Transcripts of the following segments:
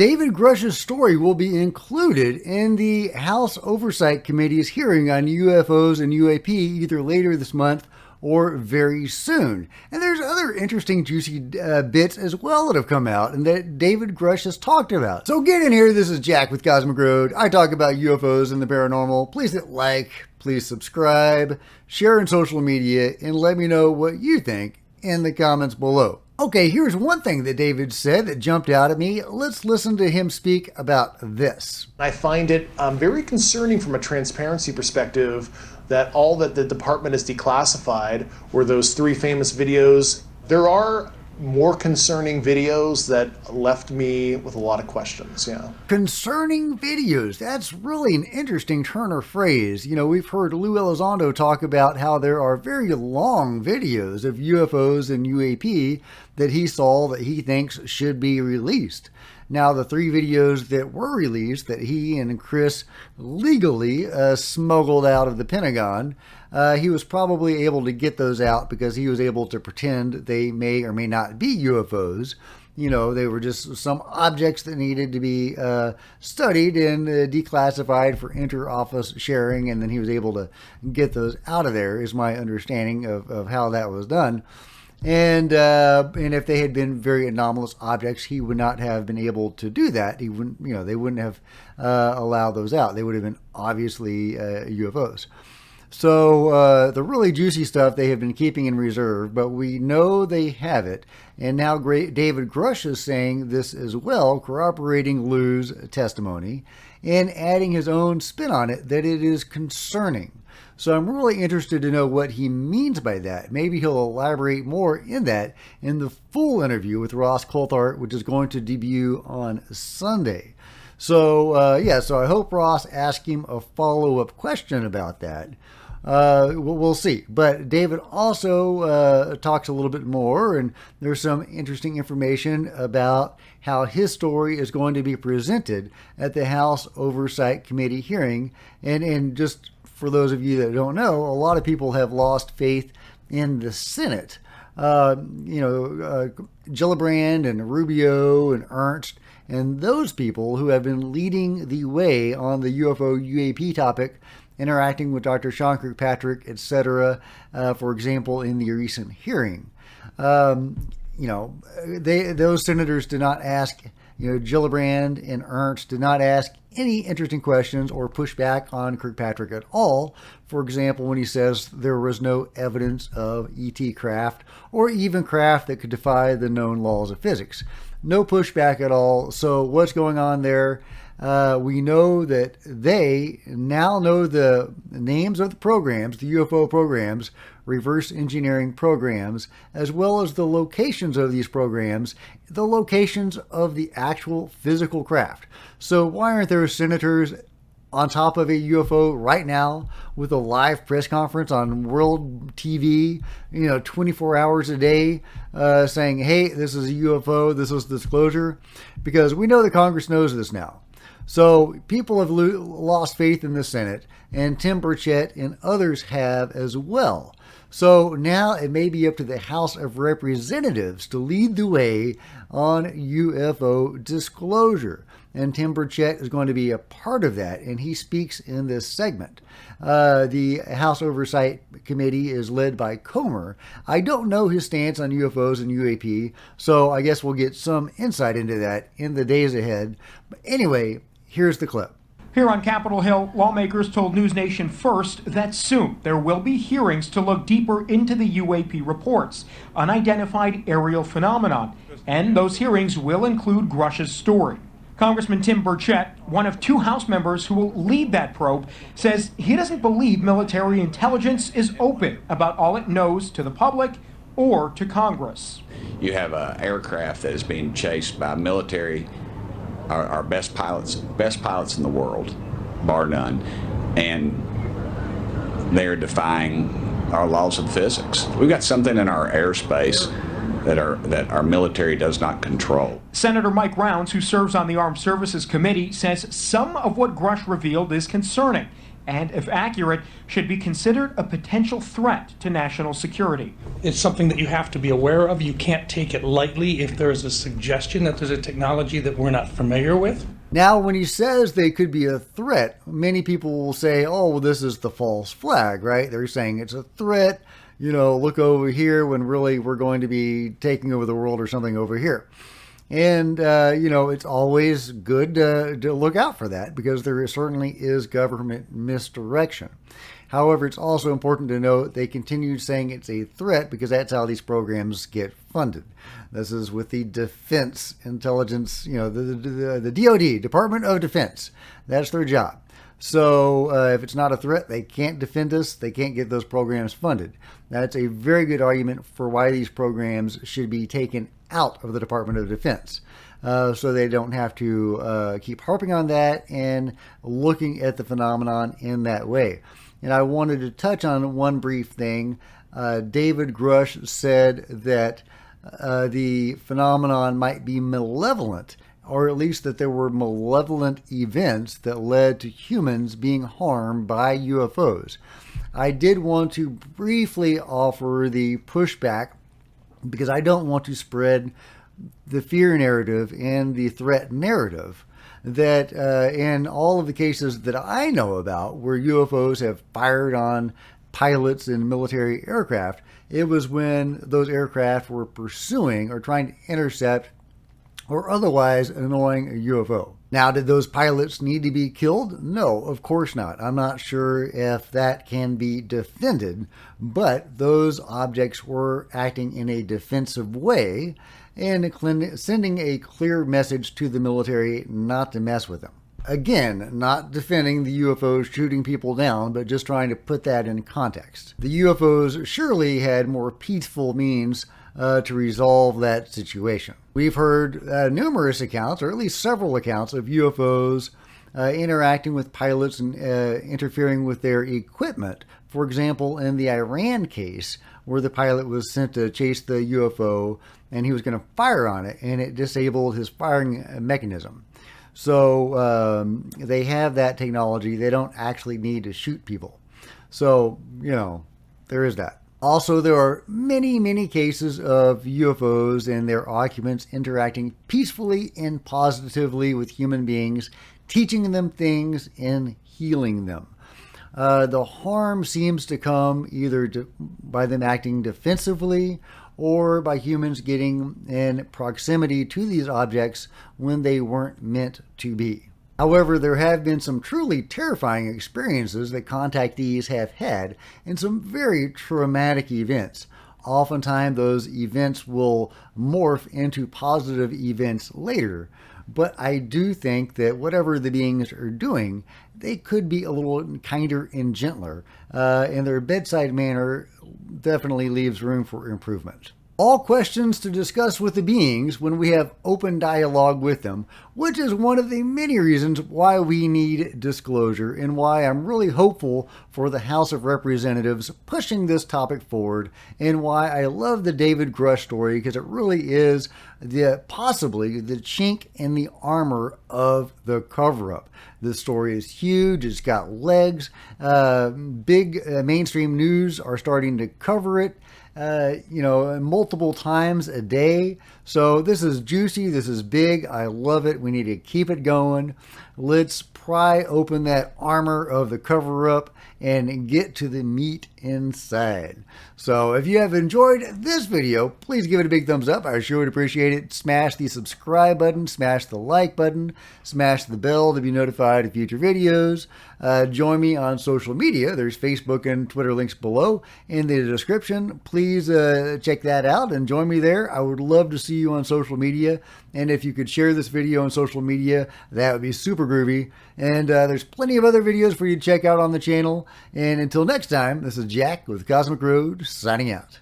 David Grusch's story will be included in the House Oversight Committee's hearing on UFOs and U.A.P. either later this month or very soon. And there's other interesting, juicy bits as well that have come out and that David Grusch has talked about. So get in here. This is Jack with Cosmic Road. I talk about UFOs and the paranormal. Please hit like, please subscribe, share on social media, and let me know what you think in the comments below. Okay, here's one thing that David said that jumped out at me. Let's listen to him speak about this. I find it very concerning from a transparency perspective that all that the department has declassified were those 3 famous videos. There are more concerning videos that left me with a lot of questions, yeah. Concerning videos, that's really an interesting turn of phrase. You know, we've heard Lou Elizondo talk about how there are very long videos of UFOs and U.A.P. that he saw that he thinks should be released. Now, the 3 videos that were released that he and Chris legally smuggled out of the Pentagon, he was probably able to get those out because he was able to pretend they may or may not be UFOs. You know, they were just some objects that needed to be studied and declassified for inter-office sharing, and then he was able to get those out of there, is my understanding of how that was done. And if they had been very anomalous objects, he would not have been able to do that. He wouldn't, you know, they wouldn't have allowed those out. They would have been obviously UFOs. So the really juicy stuff they have been keeping in reserve, but we know they have it. And now David Grusch is saying this as well, corroborating Lou's testimony and adding his own spin on it, that it is concerning. So I'm really interested to know what he means by that. Maybe he'll elaborate more in that in the full interview with Ross Coulthart, which is going to debut on Sunday. So, so I hope Ross asks him a follow-up question about that. We'll see. But David also talks a little bit more, and there's some interesting information about how his story is going to be presented at the House Oversight Committee hearing. And just for those of you that don't know, a lot of people have lost faith in the Senate. Gillibrand and Rubio and Ernst and those people who have been leading the way on the UFO UAP topic, interacting with Dr. Sean Kirkpatrick, etc., for example, in the recent hearing. Those senators did not ask, Gillibrand and Ernst did not ask any interesting questions or push back on Kirkpatrick at all. For example, when he says there was no evidence of ET craft or even craft that could defy the known laws of physics. No pushback at all. So what's going on there? We know that they now know the names of the programs, the UFO programs, reverse engineering programs, as well as the locations of these programs, the locations of the actual physical craft. So why aren't there senators on top of a UFO right now with a live press conference on world TV, 24 hours a day, saying, hey, this is a UFO, this is disclosure? Because we know the Congress knows this now. So people have lost faith in the Senate, and Tim Burchett and others have as well. So now it may be up to the House of Representatives to lead the way on UFO disclosure. And Tim Burchett is going to be a part of that, and he speaks in this segment. The House Oversight Committee is led by Comer. I don't know his stance on UFOs and UAP, so I guess we'll get some insight into that in the days ahead. But anyway, here's the clip. Here on Capitol Hill, lawmakers told News Nation First that soon there will be hearings to look deeper into the UAP reports, unidentified aerial phenomenon, and those hearings will include Grusch's story. Congressman Tim Burchett, one of 2 House members who will lead that probe, says he doesn't believe military intelligence is open about all it knows to the public or to Congress. You have an aircraft that is being chased by military, our best pilots in the world, bar none, and they're defying our laws of physics. We've got something in our airspace that our military does not control. Senator Mike Rounds, who serves on the Armed Services Committee, says some of what Grusch revealed is concerning and, if accurate, should be considered a potential threat to national security. It's something that you have to be aware of. You can't take it lightly if there's a suggestion that there's a technology that we're not familiar with. Now, when he says they could be a threat, many people will say, oh, well, this is the false flag, right? They're saying it's a threat, you know, look over here, when really we're going to be taking over the world or something over here. And, you know, it's always good to look out for that, because there certainly is government misdirection. However, it's also important to note they continue saying it's a threat because that's how these programs get funded. This is with the Defense Intelligence, you know, the DoD, Department of Defense. That's their job. So if it's not a threat, they can't defend us. They can't get those programs funded. That's a very good argument for why these programs should be taken out of the Department of Defense. So they don't have to keep harping on that and looking at the phenomenon in that way. And I wanted to touch on one brief thing. David Grusch said that the phenomenon might be malevolent, or at least that there were malevolent events that led to humans being harmed by UFOs. I did want to briefly offer the pushback, because I don't want to spread the fear narrative and the threat narrative, that in all of the cases that I know about where UFOs have fired on pilots in military aircraft, it was when those aircraft were pursuing or trying to intercept or otherwise annoying a UFO. Now, did those pilots need to be killed? No, of course not. I'm not sure if that can be defended, but those objects were acting in a defensive way and sending a clear message to the military not to mess with them. Again, not defending the UFOs shooting people down, but just trying to put that in context. The UFOs surely had more peaceful means to resolve that situation. We've heard numerous accounts, or at least several accounts, of UFOs interacting with pilots and interfering with their equipment. For example, in the Iran case, where the pilot was sent to chase the UFO and he was going to fire on it, and it disabled his firing mechanism. So they have that technology. They don't actually need to shoot people. So, you know, there is that. Also, there are many, many cases of UFOs and their occupants interacting peacefully and positively with human beings, teaching them things and healing them. The harm seems to come either by them acting defensively or by humans getting in proximity to these objects when they weren't meant to be. However, there have been some truly terrifying experiences that contactees have had, and some very traumatic events. Oftentimes, those events will morph into positive events later, but I do think that whatever the beings are doing, they could be a little kinder and gentler, and their bedside manner definitely leaves room for improvement. All questions to discuss with the beings when we have open dialogue with them, which is one of the many reasons why we need disclosure and why I'm really hopeful for the House of Representatives pushing this topic forward, and why I love the David Grusch story, because it really is possibly the chink in the armor of the cover-up. This story is huge. It's got legs. Big mainstream news are starting to cover it. Multiple times a day. So this is juicy. This is big. I love it. We need to keep it going. Let's pry open that armor of the cover-up and get to the meat inside. So if you have enjoyed this video, please give it a big thumbs up. I sure would appreciate it. Smash the subscribe button, smash the like button, smash the bell to be notified of future videos. Join me on social media. There's Facebook and Twitter links below in the description. Please check that out and join me there. I would love to see you on social media. And if you could share this video on social media, that would be super groovy. And there's plenty of other videos for you to check out on the channel. And until next time, this is Jack with Cosmic Road signing out.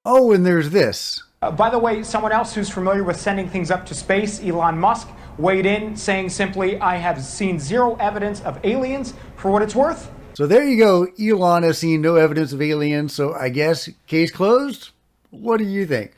Oh, and there's this. By the way, someone else who's familiar with sending things up to space, Elon Musk, weighed in saying simply, I have seen zero evidence of aliens. For what it's worth, So there you go. Elon has seen no evidence of aliens, so I guess case closed? What do you think?